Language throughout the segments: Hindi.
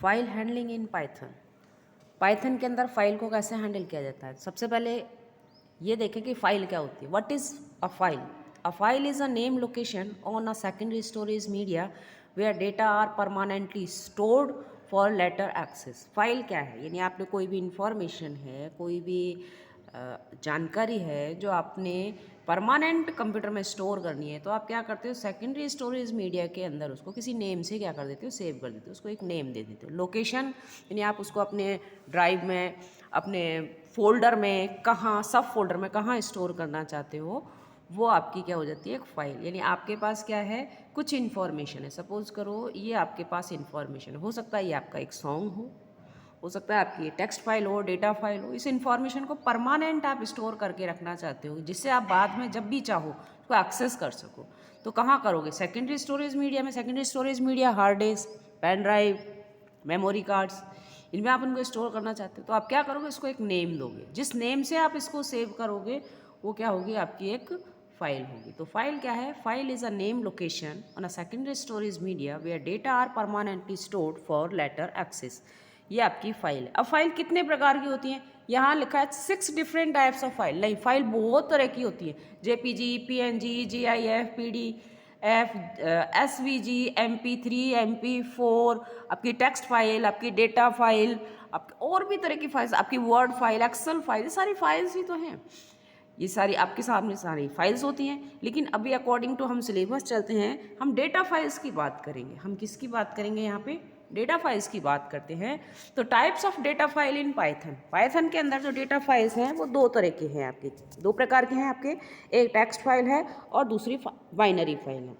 File handling in Python. Python के अंदर फाइल को कैसे हैंडल किया जाता है। सबसे पहले ये देखें कि फाइल क्या होती है। What is a file? A file is a name location on a secondary storage media where data are permanently stored for later access. File क्या है? यानी आपने कोई भी इंफॉर्मेशन है, कोई भी जानकारी है जो आपने परमानेंट कंप्यूटर में स्टोर करनी है, तो आप क्या करते हो, सेकेंडरी स्टोरेज मीडिया के अंदर उसको किसी नेम से क्या कर देते हो, सेव कर देते हो, उसको एक नेम दे देते हो। लोकेशन यानी आप उसको अपने ड्राइव में, अपने फोल्डर में, कहाँ सब फोल्डर में कहाँ स्टोर करना चाहते हो, वो आपकी क्या हो जाती है, एक फाइल। यानी आपके पास क्या है, कुछ इन्फॉर्मेशन है। सपोज करो ये आपके पास इन्फॉर्मेशन हो सकता है ये आपका एक सॉन्ग हो सकता है आपकी टेक्स्ट फाइल हो, डेटा फाइल हो। इस इन्फॉर्मेशन को परमानेंट आप स्टोर करके रखना चाहते हो, जिससे आप बाद में जब भी चाहो उसको एक्सेस कर सको। तो कहाँ करोगे? सेकेंडरी स्टोरेज मीडिया में। Secondary storage media hard disk, pen drive, memory cards, इनमें आप उनको स्टोर करना चाहते हो। तो आप क्या करोगे, इसको एक नेम दोगे। जिस नेम से आप इसको सेव करोगे वो क्या होगी, आपकी एक फाइल होगी। तो फाइल क्या है? File is a name location on a secondary storage media where data are permanently stored for later access. ये आपकी फाइल है। अब फाइल कितने प्रकार की होती हैं? यहाँ लिखा है 6 डिफरेंट टाइप्स ऑफ फाइल। नहीं, फाइल बहुत तरह की होती है। JPG, PNG, GIF, PDF, SVG, MP3, MP4, आपकी टेक्स्ट फाइल, आपकी डेटा फाइल, आपकी और भी तरह की फाइल्स, आपकी वर्ड फाइल, एक्सेल फाइल, ये सारी फाइल्स ही तो हैं। ये सारी आपके सामने सारी फाइल्स होती हैं। लेकिन अभी अकॉर्डिंग टू हम सिलेबस चलते हैं, हम डेटा फाइल्स की बात करेंगे। हम किसकी बात करेंगे? यहाँ पे डेटा फाइल्स की बात करते हैं। तो types of data file in Python. Python के अंदर जो डेटा फाइल्स हैं वो 2 तरह के हैं आपके, 2 प्रकार के हैं आपके। एक टेक्स्ट फाइल है और दूसरी बाइनरी फाइल है।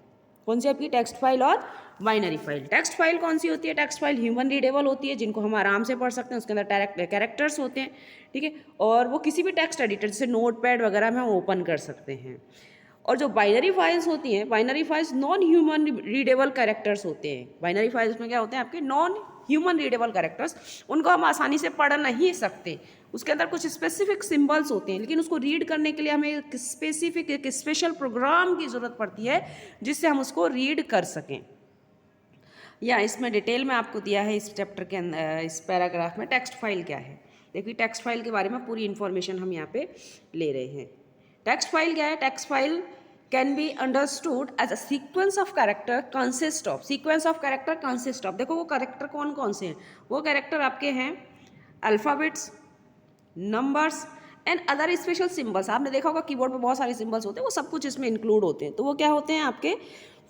कौन सी? आपकी टेक्स्ट फाइल और बाइनरी फाइल। टेक्स्ट फाइल कौन सी होती है? टेक्स्ट फाइल ह्यूमन रीडेबल होती है, जिनको हम आराम से पढ़ सकते हैं। उसके अंदर कैरेक्टर्स होते हैं, ठीक है। और वो किसी भी टेक्स्ट एडिटर जैसे नोटपैड वगैरह में हम ओपन कर सकते हैं। और जो बाइनरी फाइल्स होती हैं, binary files non human readable characters होते हैं। बाइनरी फाइल्स में क्या होते हैं? आपके नॉन ह्यूमन रीडेबल कैरेक्टर्स, उनको हम आसानी से पढ़ नहीं सकते। उसके अंदर कुछ स्पेसिफिक सिंबल्स होते हैं, लेकिन उसको रीड करने के लिए हमें एक स्पेसिफिक, एक स्पेशल प्रोग्राम की ज़रूरत पड़ती है जिससे हम उसको रीड कर सकें। या इसमें डिटेल में आपको दिया है इस चैप्टर के अंदर, इस पैराग्राफ में, टेक्स्ट फाइल क्या है। देखिए टेक्स्ट फाइल के बारे में पूरी इन्फॉर्मेशन हम यहाँ पे ले रहे हैं। टेक्स्ट फाइल क्या है? Text file can be understood as a sequence of character consist of, sequence of character consist of. देखो वो कैरेक्टर कौन कौन से हैं? वो कैरेक्टर आपके हैं alphabets, numbers and other special symbols. आपने देखा होगा कीबोर्ड पे बहुत सारे सिंबल्स होते हैं, वो सब कुछ इसमें इंक्लूड होते हैं। तो वो क्या होते हैं? आपके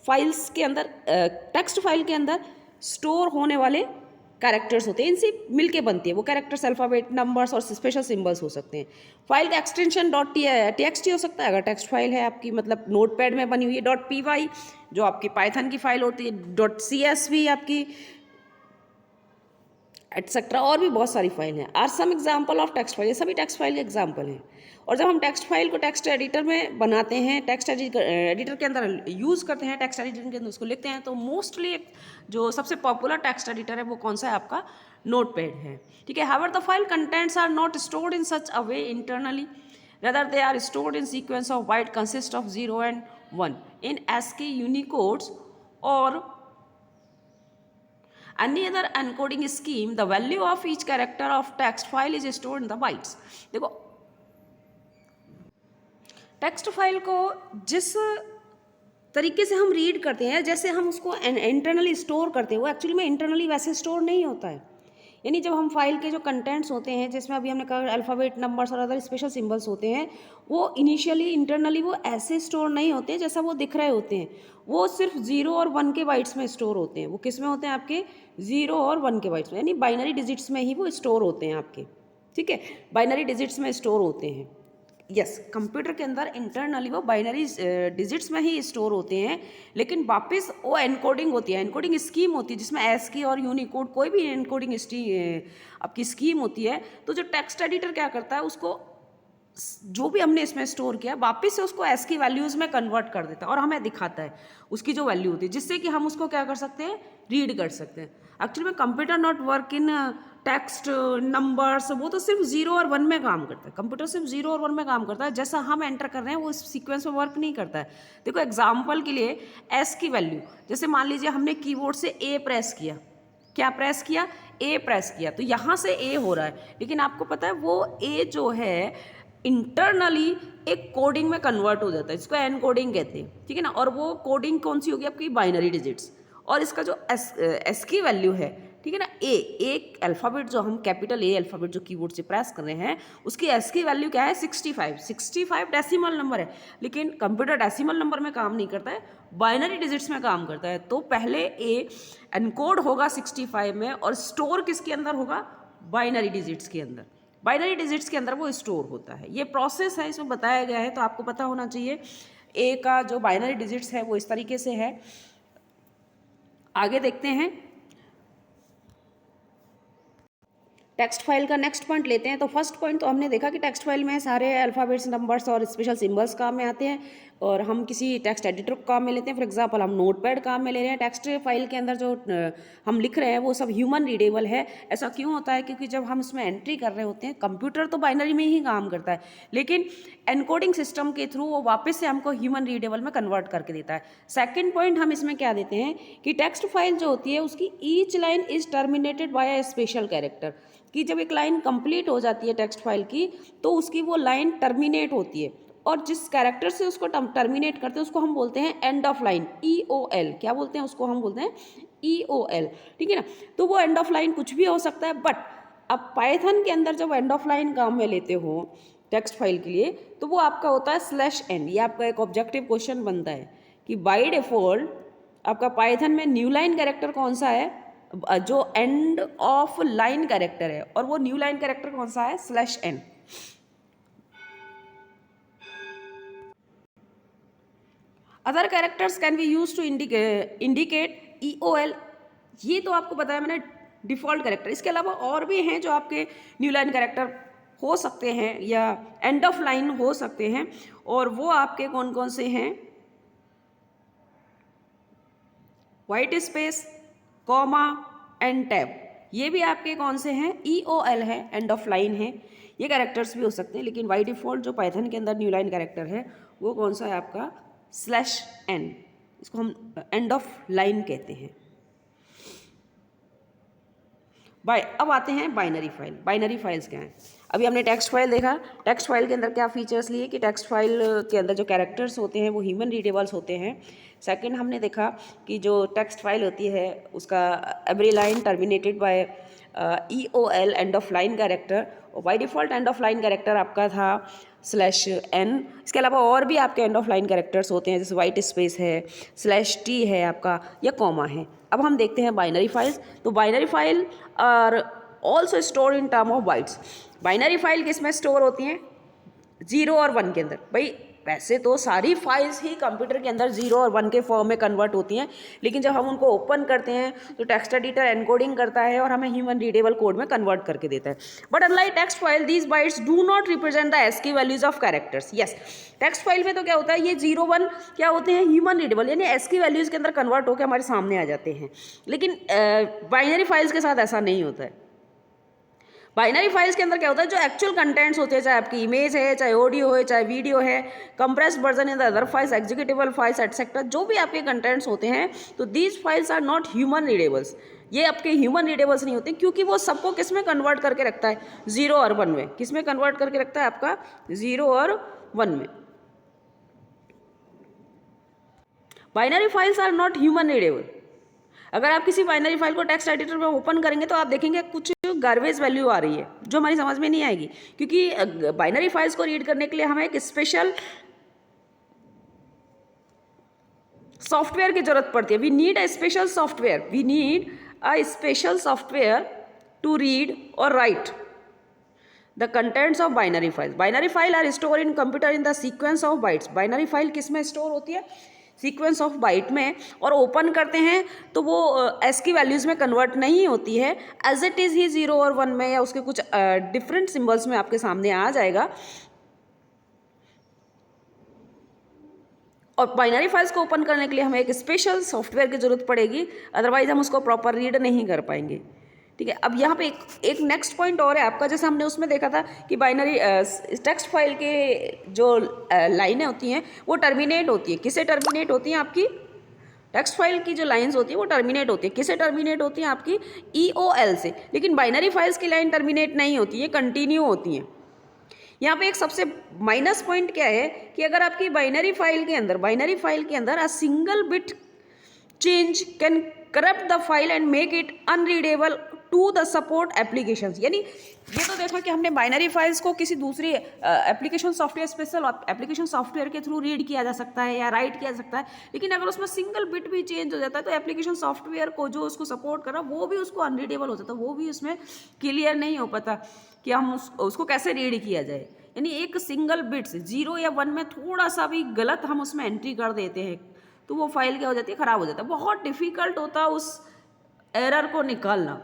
फाइल्स के अंदर, टेक्स्ट फाइल के अंदर स्टोर होने वाले कैरेक्टर्स होते हैं। इनसे मिलके बनती है वो कैरेक्टर्स। अल्फ़ाबेट, नंबर्स और स्पेशल सिंबल्स हो सकते हैं। फाइल का एक्सटेंशन .txt हो सकता है अगर टेक्स्ट फाइल है आपकी, मतलब नोटपैड में बनी हुई है। .py जो आपकी पाइथन की फाइल होती है। .csv आपकी, एटसेट्रा, और भी बहुत सारी फाइल हैं। Are some example of text file. ये सभी टेक्स्ट फाइल के एग्जाम्पल हैं। और जब हम टेक्स्ट फाइल को टेक्स्ट एडिटर में बनाते हैं, टेक्स्ट एडिटर के अंदर यूज़ करते हैं, टेक्स्ट एडिटर के अंदर उसको लिखते हैं, तो मोस्टली जो सबसे पॉपुलर टेक्स्ट एडिटर है वो कौन सा है? आपका नोटपैड है, ठीक है। However the file contents are not stored in such a way internally, rather they are stored in sequence of byte consist of 0 and 1 in ASCII, Unicodes or any other encoding scheme. The value of each character of text file is stored in the bytes. देखो टेक्स्ट फाइल को जिस तरीके से हम रीड करते हैं, जैसे हम उसको इंटरनली स्टोर करते हैं, वो एक्चुअली में इंटरनली वैसे स्टोर नहीं होता है। यानी जब हम फाइल के जो कंटेंट्स होते हैं, जिसमें अभी हमने कहा अल्फ़ाबेट, नंबर्स और अदर स्पेशल सिंबल्स होते हैं, वो इनिशियली इंटरनली वो ऐसे स्टोर नहीं होते जैसा वो दिख रहे होते हैं। वो सिर्फ 0 और 1 के बाइट्स में स्टोर होते हैं। वो किस में होते हैं? आपके 0 और 1 के बाइट्स में, यानी बाइनरी डिजिट्स में ही वो स्टोर होते हैं आपके, ठीक है। बाइनरी डिजिट्स में स्टोर होते हैं। यस, कंप्यूटर के अंदर इंटरनली वो बाइनरी डिजिट्स में ही स्टोर होते हैं, लेकिन वापस वो एनकोडिंग होती है, एनकोडिंग स्कीम होती है, जिसमें ASCII और यूनिकोड कोई भी एनकोडिंग आपकी स्कीम होती है। तो जो टेक्स्ट एडिटर क्या करता है, उसको जो भी हमने इसमें स्टोर किया वापस से उसको ASCII वैल्यूज़ में कन्वर्ट कर देता है और हमें दिखाता है उसकी जो वैल्यू होती है, जिससे कि हम उसको क्या कर सकते हैं? रीड कर सकते हैं। एक्चुअली में computer not work in text numbers, वो तो सिर्फ 0 और 1 में काम करता है। कंप्यूटर सिर्फ 0 और 1 में काम करता है। जैसा हम एंटर कर रहे हैं वो इस सीक्वेंस में वर्क नहीं करता है। देखो एग्जाम्पल के लिए एस की वैल्यू, जैसे मान लीजिए हमने कीबोर्ड से A प्रेस किया, क्या प्रेस किया, ए प्रेस किया, तो यहाँ से ए हो रहा है, लेकिन आपको पता है वो ए जो है इंटरनली एक कोडिंग में कन्वर्ट हो जाता है, इसको एन कोडिंग कहते हैं, ठीक है ना। और वो कोडिंग कौन सी होगी आपकी, बाइनरी डिजिट्स, और इसका जो एस की वैल्यू है, ठीक है ना, ए, एक अल्फ़ाबेट जो हम कैपिटल ए अल्फ़ाबेट जो कीबोर्ड से प्रेस कर रहे हैं उसकी एस की वैल्यू क्या है, 65 डेसिमल नंबर है, लेकिन कंप्यूटर डेसिमल नंबर में काम नहीं करता है, बाइनरी डिजिट्स में काम करता है। तो पहले ए एनकोड होगा 65 में और स्टोर किसके अंदर होगा, बाइनरी डिजिट्स के अंदर, बाइनरी डिजिट्स के अंदर वो स्टोर होता है। ये प्रोसेस है, इसमें बताया गया है, तो आपको पता होना चाहिए। ए का जो बाइनरी डिजिट्स है वो इस तरीके से है। आगे देखते हैं, टेक्स्ट फाइल का नेक्स्ट पॉइंट लेते हैं। तो फर्स्ट पॉइंट तो हमने देखा कि टेक्स्ट फाइल में सारे अल्फ़ाबेट्स, नंबर्स और स्पेशल सिंबल्स काम में आते हैं, और हम किसी टेक्स्ट एडिटर को काम में लेते हैं। फॉर एग्जांपल हम नोटपैड काम में ले रहे हैं। टेक्स्ट फाइल के अंदर जो हम लिख रहे हैं वो सब ह्यूमन रीडेबल है। ऐसा क्यों होता है, क्योंकि जब हम इसमें एंट्री कर रहे होते हैं, कंप्यूटर तो बाइनरी में ही काम करता है, लेकिन एनकोडिंग सिस्टम के थ्रू वो वापस से हमको ह्यूमन रीडेबल में कन्वर्ट करके देता है। सेकेंड पॉइंट हम इसमें क्या देते हैं कि टेक्स्ट फाइल जो होती है उसकी each line is terminated bye a special character, कि जब एक लाइन कंप्लीट हो जाती है टेक्स्ट फाइल की तो उसकी वो लाइन टर्मिनेट होती है, और जिस कैरेक्टर से उसको टर्मिनेट करते हैं उसको हम बोलते हैं एंड ऑफ लाइन, EOL। क्या बोलते हैं उसको, हम बोलते हैं EOL, ठीक है ना। तो वो एंड ऑफ लाइन कुछ भी हो सकता है, बट अब पाइथन के अंदर जब एंड ऑफ लाइन काम में लेते हो टेक्स्ट फाइल के लिए तो वो आपका होता है /n। ये आपका एक ऑब्जेक्टिव क्वेश्चन बनता है कि बाय डिफॉल्ट आपका पाइथन में न्यू लाइन कैरेक्टर कौन सा है, जो एंड ऑफ लाइन कैरेक्टर है, और वो न्यू लाइन कैरेक्टर कौन सा है, /n। Other characters can be use to indicate EOL। ये तो आपको बताया मैंने डिफॉल्ट कैरेक्टर। इसके अलावा और भी हैं जो आपके न्यू लाइन कैरेक्टर हो सकते हैं या एंड ऑफ लाइन हो सकते हैं, और वो आपके कौन कौन से हैं, white space, comma and tab, ये भी आपके कौन से हैं, EOL है, एंड ऑफ लाइन है। ये कैरेक्टर्स भी हो सकते हैं, लेकिन बाई डिफॉल्ट जो पाइथन के अंदर न्यू लाइन कैरेक्टर है वो कौन सा है आपका, /n। इसको हम एंड ऑफ लाइन कहते हैं। अब आते हैं बाइनरी फाइल। बाइनरी फाइल्स क्या हैं, अभी हमने टेक्स्ट फाइल देखा। टेक्स्ट फाइल के अंदर क्या फीचर्स लिए कि टेक्स्ट फाइल के अंदर जो कैरेक्टर्स होते हैं वो ह्यूमन रीडेबल्स होते हैं। सेकंड हमने देखा कि जो टेक्स्ट फाइल होती है उसका every line terminated by EOL, end of line character, और by default end of line character आपका था /n। इसके अलावा और भी आपके एंड ऑफ लाइन कैरेक्टर्स होते हैं, जैसे वाइट स्पेस है, /t है आपका, या कॉमा है। अब हम देखते हैं बाइनरी फाइल्स। तो binary file are also store in term of bytes. Binary file किस में स्टोर होती हैं, 0 और 1 के अंदर। भाई वैसे तो सारी फाइल्स ही कंप्यूटर के अंदर 0 और 1 के फॉर्म में कन्वर्ट होती हैं, लेकिन जब हम उनको ओपन करते हैं तो टेक्स्ट एडिटर एनकोडिंग करता है और हमें ह्यूमन रीडेबल कोड में कन्वर्ट करके देता है। But unlike text file, these bytes do not represent the ASCII values of characters. Yes, text file में तो क्या होता है, ये 0 1 क्या होते हैं, ह्यूमन रीडेबल, यानी ASCII वैल्यूज के अंदर कन्वर्ट होकर हमारे सामने आ जाते हैं। लेकिन बाइनरी फाइल्स के साथ ऐसा नहीं होता है। बाइनरी फाइल्स के अंदर क्या होता है, जो एक्चुअल कंटेंट्स होते हैं, चाहे आपकी इमेज है, चाहे ऑडियो है, चाहे वीडियो है, compressed version in the other files, executable files etcetera, जो भी आपके कंटेंट्स होते हैं, तो these files are not human readables. ये आपके ह्यूमन रीडेबल्स नहीं होते, क्योंकि वो सबको किस में कन्वर्ट करके रखता है, 0 और 1 में। किस में कन्वर्ट करके रखता है आपका, 0 और 1 में। Binary files are not human readable. अगर आप किसी बाइनरी फाइल को टेक्स्ट एडिटर में ओपन करेंगे तो आप देखेंगे कुछ गार्बेज वैल्यू आ रही है जो हमारी समझ में नहीं आएगी, क्योंकि बाइनरी फाइल्स को रीड करने के लिए हमें एक स्पेशल सॉफ्टवेयर की जरूरत पड़ती है। We need a special software, we need a special software to read और write the contents of binary file. Binary file are store in computer in the sequence of bytes. Binary file किस में स्टोर होती है, सीक्वेंस ऑफ बाइट में, और ओपन करते हैं तो वो ASCII वैल्यूज़ में कन्वर्ट नहीं होती है, एज इट इज़ ही 0 और 1 में या उसके कुछ डिफरेंट सिंबल्स में आपके सामने आ जाएगा। और बाइनरी फाइल्स को ओपन करने के लिए हमें एक स्पेशल सॉफ्टवेयर की ज़रूरत पड़ेगी, अदरवाइज हम उसको प्रॉपर रीड नहीं कर पाएंगे। ठीक है, अब यहाँ पे एक नेक्स्ट पॉइंट और है आपका, जैसे हमने उसमें देखा था कि बाइनरी टेक्स्ट फाइल के जो लाइनें होती हैं वो टर्मिनेट होती है। किससे टर्मिनेट होती हैं आपकी, टेक्स्ट फाइल की जो लाइंस होती है वो टर्मिनेट होती है, किससे टर्मिनेट होती है? आपकी EOL से। लेकिन बाइनरी फाइल्स की लाइन टर्मिनेट नहीं होती है, कंटिन्यू होती हैं। यहाँ पे एक सबसे माइनस पॉइंट क्या है कि अगर आपकी बाइनरी फाइल के अंदर a single bit change can corrupt the file and make it unreadable to the support applications. यानी ये तो देखा कि हमने बाइनरी फाइल्स को किसी दूसरी application software, special application software के थ्रू रीड किया जा सकता है या राइट किया जा सकता है, लेकिन अगर उसमें सिंगल बिट भी चेंज हो जाता है तो एप्लीकेशन सॉफ्टवेयर को जो उसको सपोर्ट कर रहा वो भी उसको अनरीडेबल हो जाता है, वो भी उसमें क्लियर नहीं हो पाता कि हम उसको कैसे रीड किया जाए। यानी एक सिंगल बिट से 0 या 1 में थोड़ा सा भी गलत हम उसमें एंट्री कर देते हैं तो वो फाइल क्या हो जाती है? ख़राब हो जाता है। बहुत डिफ़िकल्ट होता है उस एरर को निकालना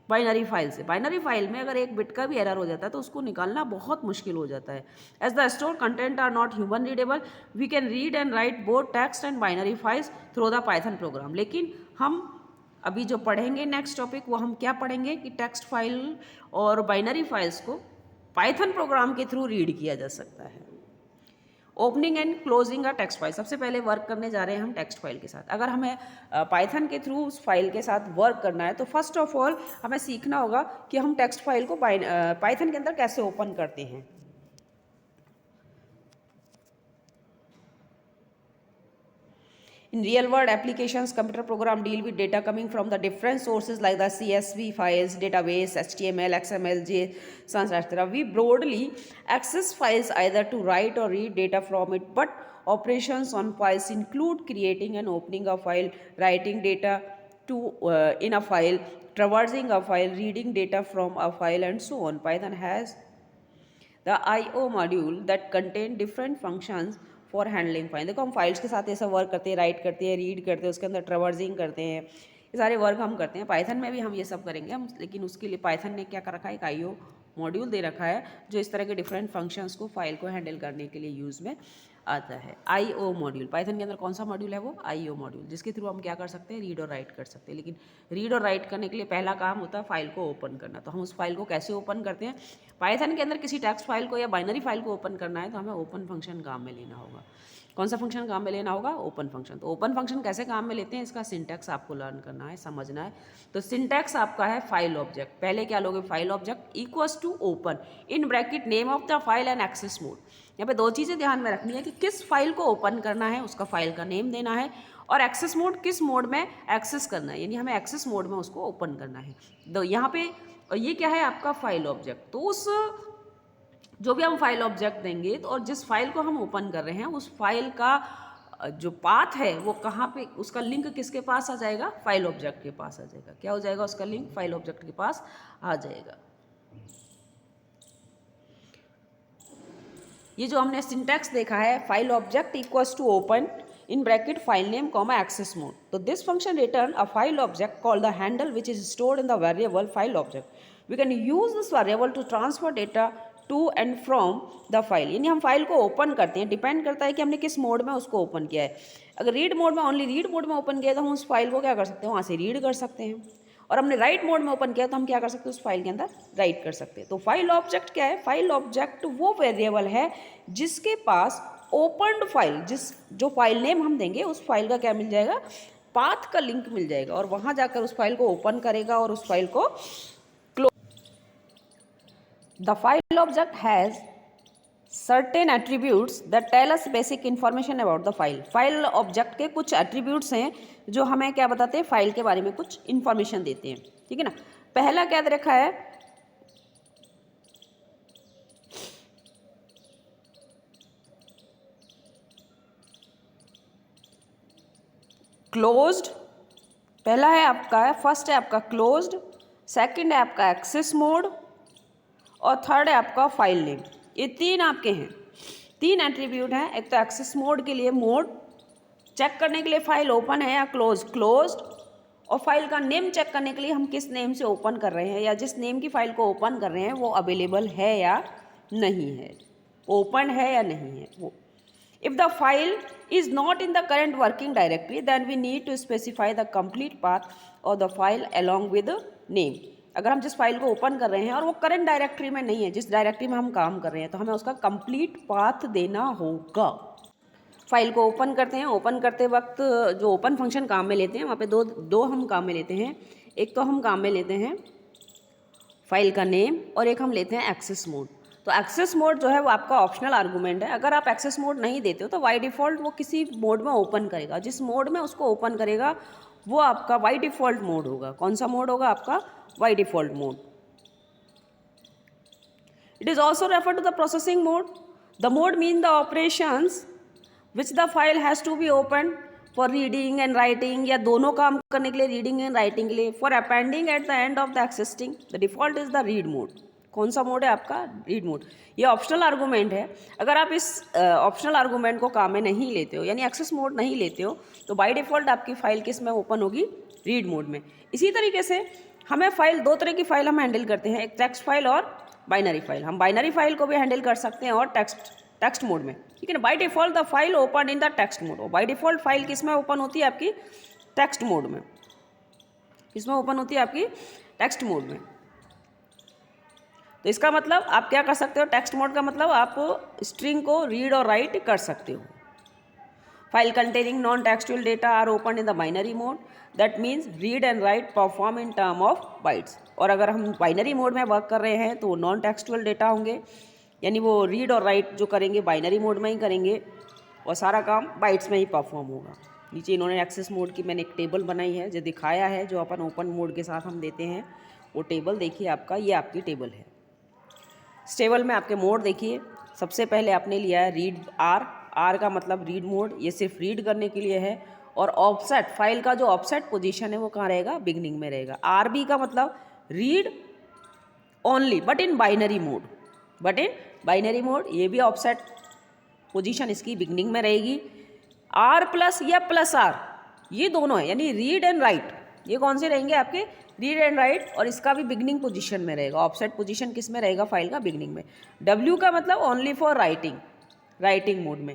बाइनरी फाइल से। बाइनरी फाइल में अगर एक बिट का भी एरर हो जाता है तो उसको निकालना बहुत मुश्किल हो जाता है। As the store content are not human readable, we can read and write both text and binary files through the Python program. लेकिन हम अभी जो पढ़ेंगे नेक्स्ट टॉपिक, वो हम क्या पढ़ेंगे कि टेक्स्ट फाइल और बाइनरी फाइल्स को पाइथन प्रोग्राम के थ्रू रीड किया जा सकता है। Opening and closing a text file, सबसे पहले वर्क करने जा रहे हैं हम टेक्स्ट फाइल के साथ। अगर हमें पाइथन के थ्रू उस फाइल के साथ वर्क करना है तो फर्स्ट ऑफ ऑल हमें सीखना होगा कि हम टेक्स्ट फाइल को पाइथन के अंदर कैसे ओपन करते हैं। In real world applications, computer program deal with data coming from the different sources like the CSV files, database, HTML, XML, JSON, etc. We broadly access files either to write or read data from it, but operations on files include creating and opening a file, writing data in a file, traversing a file, reading data from a file, and so on. Python has the IO module that contain different functions for handling file. देखो हम फाइल्स के साथ ऐसा वर्क करते हैं, राइट करते हैं, रीड करते हैं, उसके अंदर ट्रैवर्सिंग करते हैं, ये सारे वर्क हम करते हैं। पाइथन में भी हम ये सब करेंगे हम, लेकिन उसके लिए पाइथन ने क्या कर रखा है? एक IO मॉड्यूल दे रखा है जो इस तरह के डिफरेंट फंक्शंस को फाइल को हैंडल करने के लिए यूज़ में आता है। IO मॉड्यूल पाइथन के अंदर कौन सा मॉड्यूल है? वो IO मॉड्यूल, जिसके थ्रू हम क्या कर सकते हैं? रीड और राइट कर सकते हैं। लेकिन रीड और राइट करने के लिए पहला काम होता है फाइल को ओपन करना। तो हम उस फाइल को कैसे ओपन करते हैं? पाइथन के अंदर किसी टेक्स्ट फाइल को या बाइनरी फाइल को ओपन करना है तो हमें ओपन फंक्शन काम में लेना होगा। कौन सा फंक्शन काम में लेना होगा? Open function. तो ओपन फंक्शन कैसे काम में लेते हैं, इसका सिंटैक्स आपको लर्न करना है, समझना है। तो सिंटैक्स आपका है फाइल ऑब्जेक्ट। पहले क्या लोगे? File object equals to open in bracket name of the file and access mode. यहाँ पे दो चीज़ें ध्यान में रखनी है कि किस फाइल को ओपन करना है, उसका फाइल का नेम देना है, और एक्सेस मोड किस मोड में एक्सेस करना है, यानी हमें एक्सेस मोड में उसको ओपन करना है। तो यहाँ पे ये क्या है? आपका फाइल ऑब्जेक्ट। तो उस जो भी हम फाइल ऑब्जेक्ट देंगे तो और जिस फाइल को हम ओपन कर रहे हैं उस फाइल का जो पाथ है वो कहाँ पे, उसका लिंक किसके पास आ जाएगा? फाइल ऑब्जेक्ट के पास आ जाएगा। क्या हो जाएगा? उसका लिंक फाइल ऑब्जेक्ट के पास आ जाएगा। ये जो हमने सिंटैक्स देखा है, file object equals to open in bracket file name comma access mode. So this function return a file object called the handle which is stored in the variable file object. We can use this variable to transfer data to and from the file. यानी हम फाइल को ओपन करते हैं, डिपेंड करता है कि हमने किस मोड में उसको ओपन किया है। अगर रीड मोड में, ओनली रीड मोड में ओपन किया तो हम उस फाइल को क्या कर सकते हैं? वहाँ से रीड कर सकते हैं। और हमने राइट मोड में ओपन किया तो हम क्या कर सकते हैं? उस फाइल के अंदर राइट कर सकते हैं। तो फाइल ऑब्जेक्ट क्या है? फाइल ऑब्जेक्ट वो वेरिएबल है जिसके पास ओपनड फाइल, जो फाइल नेम हम देंगे उस फाइल का क्या मिल जाएगा? पाथ का लिंक मिल जाएगा, और वहाँ जाकर उस फाइल को ओपन करेगा और उस फाइल को close. The file object has certain attributes that tell us basic information about the file. File object के कुछ एट्रीब्यूट्स हैं जो हमें क्या बताते हैं? फाइल के बारे में कुछ इन्फॉर्मेशन देते हैं। ठीक है ना? पहला क्या दे रखा है? क्लोज्ड, पहला है आपका, फर्स्ट है आपका क्लोज्ड, सेकंड है आपका एक्सेस मोड, और थर्ड है आपका फाइल नेम। ये तीन आपके हैं, तीन एट्रीब्यूट हैं। एक तो एक्सेस मोड के लिए मोड चेक करने के लिए फाइल ओपन है या क्लोज्ड, और फाइल का नेम चेक करने के लिए हम किस नेम से ओपन कर रहे हैं या जिस नेम की फाइल को ओपन कर रहे हैं वो अवेलेबल है या नहीं है, ओपन है या नहीं है वो। If the file is not in the current working directory, then we need to specify the complete path of the file along with the name. अगर हम जिस फाइल को ओपन कर रहे हैं और वो करंट डायरेक्टरी में नहीं है, जिस डायरेक्टरी में हम काम कर रहे हैं, तो हमें उसका कंप्लीट पाथ देना होगा। फाइल को ओपन करते हैं। ओपन करते वक्त जो ओपन फंक्शन काम में लेते हैं वहाँ पे दो हम काम में लेते हैं। एक तो हम काम में लेते हैं फाइल का नेम और एक हम लेते हैं एक्सेस मोड। तो एक्सेस मोड जो है वो आपका ऑप्शनल आर्गूमेंट है। अगर आप एक्सेस मोड नहीं देते हो तो बाय डिफ़ॉल्ट वो किसी मोड में ओपन करेगा। जिस मोड में उसको ओपन करेगा वो आपका बाय डिफ़ॉल्ट मोड होगा। कौन सा मोड होगा आपका? By default mode. It is also refer to the processing mode. The mode mean the operations which the file has to be open for reading and writing, या दोनों काम करने के लिए, रीडिंग एंड राइटिंग के लिए, for appending at the end of the existing. The default is the read mode. कौन सा मोड है आपका? Read mode. ये ऑप्शनल आर्गूमेंट है। अगर आप इस ऑप्शनल आर्गूमेंट को काम में नहीं लेते हो, यानी एक्सेस मोड नहीं लेते हो, तो बाय डिफ़ॉल्ट आपकी फाइल किस में ओपन होगी? रीड मोड में। इसी तरीके से हमें फाइल, दो तरह की फाइल हम हैंडल करते हैं, एक टेक्स्ट फाइल और बाइनरी फाइल। हम बाइनरी फाइल को भी हैंडल कर सकते हैं और टेक्स्ट मोड में, ठीक है ना। By default the file open in the text mode. और बाय डिफ़ॉल्ट फाइल किस में ओपन होती है? आपकी टेक्स्ट मोड में। किस में ओपन होती है? आपकी टेक्स्ट मोड में। तो इसका मतलब आप क्या कर सकते हो? टेक्स्ट मोड का मतलब आप स्ट्रिंग को रीड और राइट कर सकते हो। File containing non textual data are open in the binary mode. That means read and write perform in term of bytes. और अगर हम बाइनरी मोड में वर्क कर रहे हैं तो नॉन टेक्सचुअल डेटा होंगे, यानी वो रीड और राइट जो करेंगे बाइनरी मोड में ही करेंगे और सारा काम बाइट्स में ही परफॉर्म होगा। नीचे इन्होंने एक्सेस मोड की मैंने एक टेबल बनाई है जो दिखाया है, जो अपन ओपन मोड के साथ हम देते हैं। वो टेबल देखिए आपका, ये आपकी टेबल है। इस टेबल में आपके मोड देखिए। सबसे पहले आपने लिया है रीड आर का मतलब रीड मोड, ये सिर्फ रीड करने के लिए है। और ऑफसेट, फाइल का जो ऑफसेट पोजीशन है वो कहाँ रहेगा? बिगनिंग में रहेगा। आरबी का मतलब read only but in binary mode. But in binary mode, ये भी ऑफसेट पोजीशन इसकी बिगनिंग में रहेगी। आर प्लस या प्लस आर, ये दोनों है, यानी रीड एंड राइट, ये कौन से रहेंगे आपके? Read and right. और इसका भी बिगनिंग पोजीशन में रहेगा। ऑफसेट पोजीशन किस में रहेगा? फाइल का बिगनिंग में। डब्ल्यू का मतलब ओनली फॉर राइटिंग मोड में।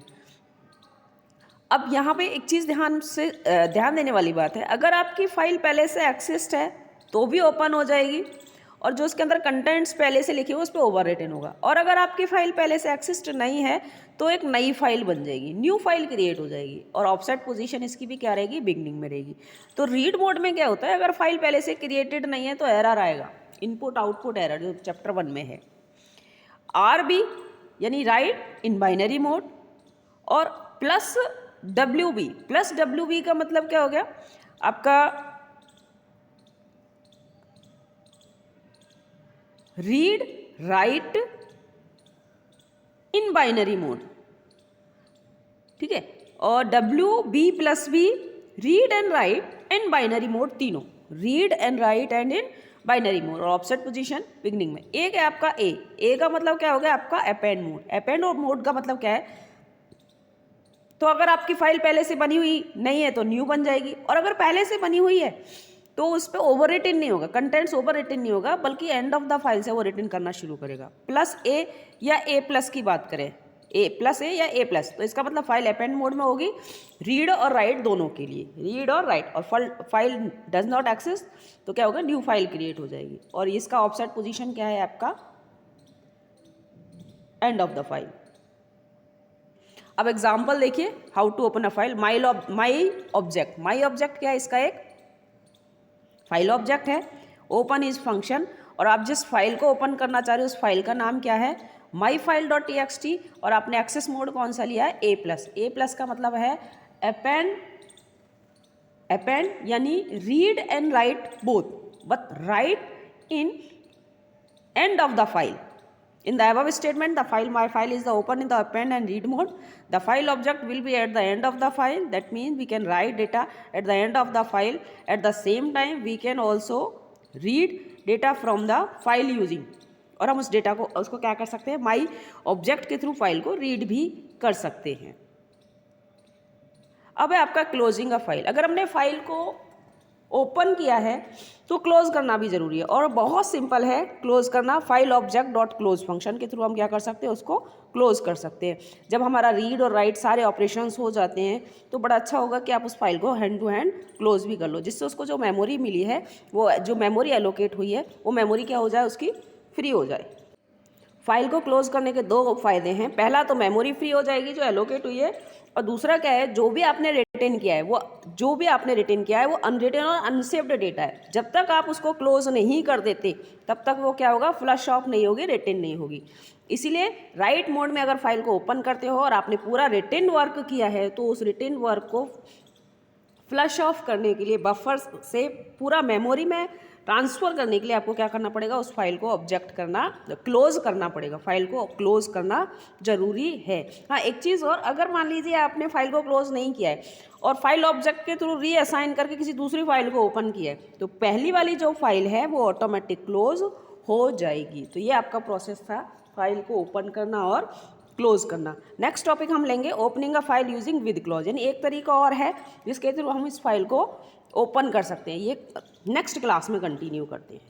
अब यहाँ पे एक चीज़ ध्यान देने वाली बात है, अगर आपकी फाइल पहले से एक्सिस्ट है तो भी ओपन हो जाएगी, और जो उसके अंदर कंटेंट्स पहले से लिखे हुए उस पर ओवर रिटन होगा। और अगर आपकी फाइल पहले से एक्सिस्ट नहीं है तो एक नई फाइल बन जाएगी, न्यू फाइल क्रिएट हो जाएगी। और ऑफसेट पोजीशन इसकी भी क्या रहेगी? बिगनिंग में रहेगी। तो रीड मोड में क्या होता है? अगर फाइल पहले से क्रिएटेड नहीं है तो एरर आएगा, इनपुट आउटपुट एरर, जो चैप्टर 1 में है। आरबी यानी राइट इन बाइनरी मोड, और प्लस डब्ल्यू बी का मतलब क्या हो गया आपका? Read write in binary mode, ठीक है। और W B plus B, read and write in binary mode, तीनों read and write and in binary mode. और ऑफसेट पोजीशन बिगनिंग में। एक है आपका ए का मतलब क्या हो गया आपका? Append mode. अपेंड और मोड का मतलब क्या है? तो अगर आपकी फाइल पहले से बनी हुई नहीं है तो न्यू बन जाएगी, और अगर पहले से बनी हुई है तो उस पर ओवर रिटन नहीं होगा, कंटेंट्स ओवर रिटन नहीं होगा, बल्कि एंड ऑफ द फाइल से वो रिटन करना शुरू करेगा। प्लस ए या ए प्लस की बात करें, ए प्लस ए या ए प्लस, तो इसका मतलब फाइल अपेंड मोड में होगी, रीड और राइट दोनों के लिए, रीड और राइट। और फाइल डज नॉट एक्सेस तो क्या होगा? न्यू फाइल क्रिएट हो जाएगी। और इसका ऑफसेट पोजीशन क्या है आपका? End of the file. अब एग्जाम्पल देखिए, how to open a file. My object क्या है? इसका एक फाइल ऑब्जेक्ट है। ओपन इज फंक्शन, और आप जिस फाइल को ओपन करना चाह रहे हो उस फाइल का नाम क्या है? myfile.txt। और आपने एक्सेस मोड कौन सा लिया है? ए प्लस का मतलब है अपेंड यानी read and write both, but right in and of the file. In the above statement, my file is the open in the append and read mode. The file object will be at the end of the file. That means we can write data at the end of the file. At the same time, we can also read data from the file using. और हम उस डेटा को उसको क्या कर सकते हैं? माई ऑब्जेक्ट के थ्रू फाइल को रीड भी कर सकते हैं। अब है आपका क्लोजिंग ऑफ फाइल। अगर हमने फाइल को ओपन किया है तो क्लोज करना भी जरूरी है, और बहुत सिंपल है क्लोज करना। File object dot close function के थ्रू हम क्या कर सकते हैं? उसको क्लोज कर सकते हैं। जब हमारा रीड और राइट सारे ऑपरेशंस हो जाते हैं तो बड़ा अच्छा होगा कि आप उस फाइल को हैंड टू हैंड क्लोज भी कर लो, जिससे उसको जो मेमोरी मिली है, वो जो मेमोरी एलोकेट हुई है, वो मेमोरी क्या हो जाए? उसकी फ्री हो जाए। फाइल को क्लोज करने के दो फायदे हैं। पहला तो मेमोरी फ्री हो जाएगी जो एलोकेट हुई है, और दूसरा क्या है, जो भी आपने रिटेन किया है वो अनरिटेन और अनसेव्ड डेटा है। जब तक आप उसको क्लोज नहीं कर देते तब तक वो क्या होगा, फ्लश ऑफ नहीं होगी, रिटेन नहीं होगी। इसीलिए राइट मोड में अगर फाइल को ओपन करते हो और आपने पूरा रिटेन वर्क किया है तो उस रिटेन वर्क को फ्लश ऑफ करने के लिए, बफर से पूरा मेमोरी में ट्रांसफ़र करने के लिए आपको क्या करना पड़ेगा, उस फाइल को क्लोज करना पड़ेगा। फाइल को क्लोज करना जरूरी है। हाँ, एक चीज़ और, अगर मान लीजिए आपने फाइल को क्लोज नहीं किया है और फाइल ऑब्जेक्ट के थ्रू रीअसाइन करके किसी दूसरी फाइल को ओपन किया है, तो पहली वाली जो फाइल है वो ऑटोमेटिक क्लोज हो जाएगी। तो ये आपका प्रोसेस था फाइल को ओपन करना और क्लोज करना। नेक्स्ट टॉपिक हम लेंगे opening a file using with clause, यानी एक तरीका और है जिसके थ्रू हम इस फाइल को ओपन कर सकते हैं। ये नेक्स्ट क्लास में कंटिन्यू करते हैं।